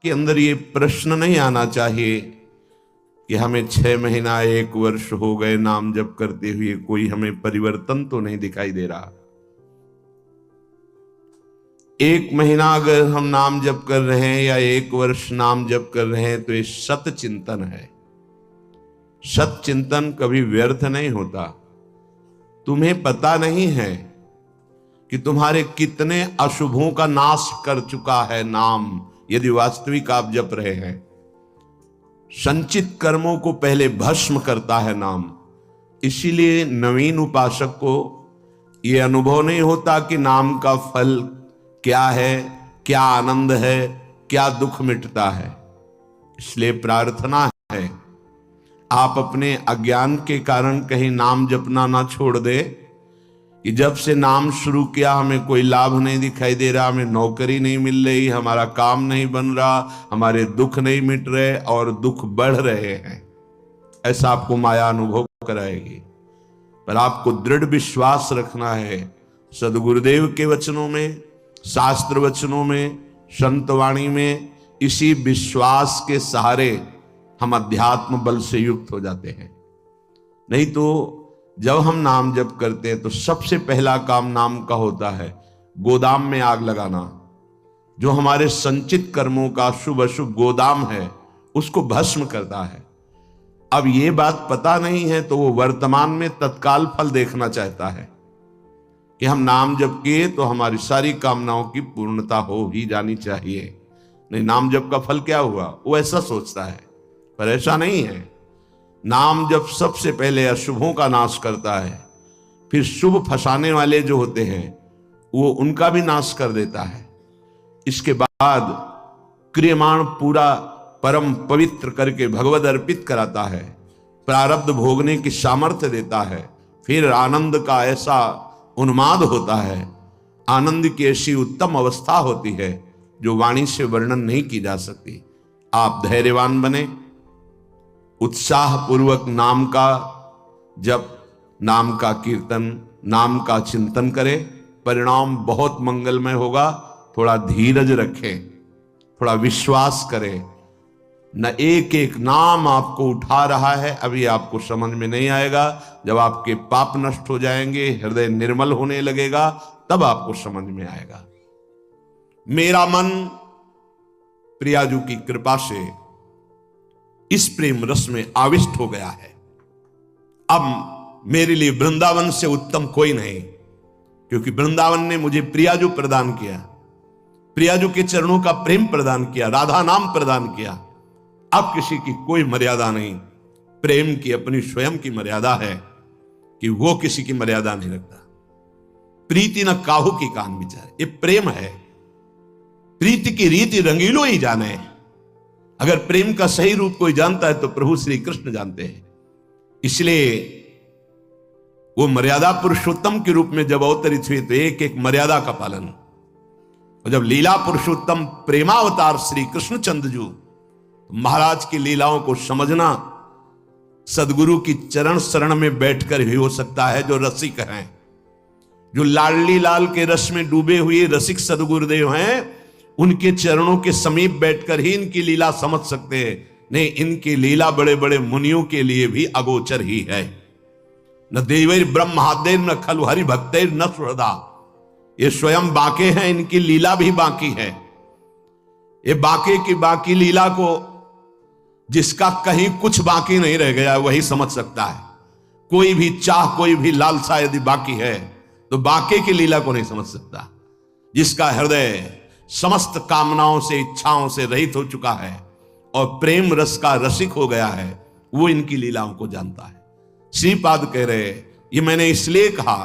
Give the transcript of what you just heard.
के अंदर ये प्रश्न नहीं आना चाहिए कि हमें 6 महीना 1 वर्ष हो गए नाम जप करते हुए, कोई हमें परिवर्तन तो नहीं दिखाई दे रहा। 1 महीना अगर हम नाम जप कर रहे हैं या 1 वर्ष नाम जप कर रहे हैं तो ये सत चिंतन है। सत चिंतन कभी व्यर्थ नहीं होता। तुम्हें पता नहीं है कि तुम्हारे कितने अशुभों का नाश कर चुका है नाम, यदि वास्तविक आप जप रहे हैं। संचित कर्मों को पहले भस्म करता है नाम। इसीलिए नवीन उपासक को यह अनुभव नहीं होता कि नाम का फल क्या है, क्या आनंद है, क्या दुख मिटता है। इसलिए प्रार्थना है आप अपने अज्ञान के कारण कहीं नाम जपना ना छोड़ दे कि जब से नाम शुरू किया हमें कोई लाभ नहीं दिखाई दे रहा, हमें नौकरी नहीं मिल रही, हमारा काम नहीं बन रहा, हमारे दुख नहीं मिट रहे और दुख बढ़ रहे हैं। ऐसा आपको माया अनुभव कराएगी। पर आपको दृढ़ विश्वास रखना है सदगुरुदेव के वचनों में, शास्त्र वचनों में, संतवाणी में। इसी विश्वास के सहारे हम अध्यात्म बल से युक्त हो जाते हैं। नहीं तो जब हम नाम जप करते हैं तो सबसे पहला काम नाम का होता है गोदाम में आग लगाना। जो हमारे संचित कर्मों का शुभ अशुभ गोदाम है उसको भस्म करता है। अब ये बात पता नहीं है तो वो वर्तमान में तत्काल फल देखना चाहता है कि हम नाम जप किए तो हमारी सारी कामनाओं की पूर्णता हो ही जानी चाहिए। नहीं, नाम जप का फल क्या हुआ, वो ऐसा सोचता है। पर ऐसा नहीं है। नाम जप सबसे पहले अशुभों का नाश करता है, फिर शुभ फंसाने वाले जो होते हैं वो उनका भी नाश कर देता है। इसके बाद क्रियमाण पूरा परम पवित्र करके भगवद अर्पित कराता है, प्रारब्ध भोगने की सामर्थ्य देता है। फिर आनंद का ऐसा उन्माद होता है, आनंद की ऐसी उत्तम अवस्था होती है जो वाणी से वर्णन नहीं की जा सकती। आप धैर्यवान बने, उत्साह पूर्वक नाम का जप, नाम का कीर्तन, नाम का चिंतन करें। परिणाम बहुत मंगलमय होगा। थोड़ा धीरज रखें, थोड़ा विश्वास करें। न एक एक नाम आपको उठा रहा है, अभी आपको समझ में नहीं आएगा। जब आपके पाप नष्ट हो जाएंगे, हृदय निर्मल होने लगेगा, तब आपको समझ में आएगा। मेरा मन प्रियाजू की कृपा से इस प्रेम रस में आविष्ट हो गया है। अब मेरे लिए वृंदावन से उत्तम कोई नहीं, क्योंकि वृंदावन ने मुझे प्रियाजू प्रदान किया, प्रियाजू के चरणों का प्रेम प्रदान किया, राधा नाम प्रदान किया। अब किसी की कोई मर्यादा नहीं। प्रेम की अपनी स्वयं की मर्यादा है कि वो किसी की मर्यादा नहीं रखता। प्रीति न काहू की कान विचार, ये प्रेम है। प्रीति की रीति रंगीलो ही जाने। अगर प्रेम का सही रूप कोई जानता है तो प्रभु श्री कृष्ण जानते हैं। इसलिए वो मर्यादा पुरुषोत्तम के रूप में जब अवतरित हुए तो एक एक मर्यादा का पालन। और जब लीला पुरुषोत्तम प्रेमावतार श्री कृष्ण चंद्रजू, तो महाराज की लीलाओं को समझना सदगुरु की चरण शरण में बैठकर ही हो सकता है। जो रसिक हैं, जो लाडली लाल के रस में डूबे हुए रसिक सदगुरुदेव हैं, उनके चरणों के समीप बैठकर ही इनकी लीला समझ सकते हैं। नहीं, इनकी लीला बड़े बड़े मुनियों के लिए भी अगोचर ही है। न देवैर ब्रह्मादेर न खलु हरि भक्तैर न सुहृदा। ये स्वयं बाके हैं, इनकी लीला भी बाकी है। ये बाके की बाकी लीला को जिसका कहीं कुछ बाकी नहीं रह गया वही समझ सकता है। कोई भी चाह, कोई भी लालसा यदि बाकी है तो बाके की लीला को नहीं समझ सकता। जिसका हृदय समस्त कामनाओं से, इच्छाओं से रहित हो चुका है और प्रेम रस का रसिक हो गया है, वो इनकी लीलाओं को जानता है। श्रीपाद कह रहे, ये मैंने इसलिए कहा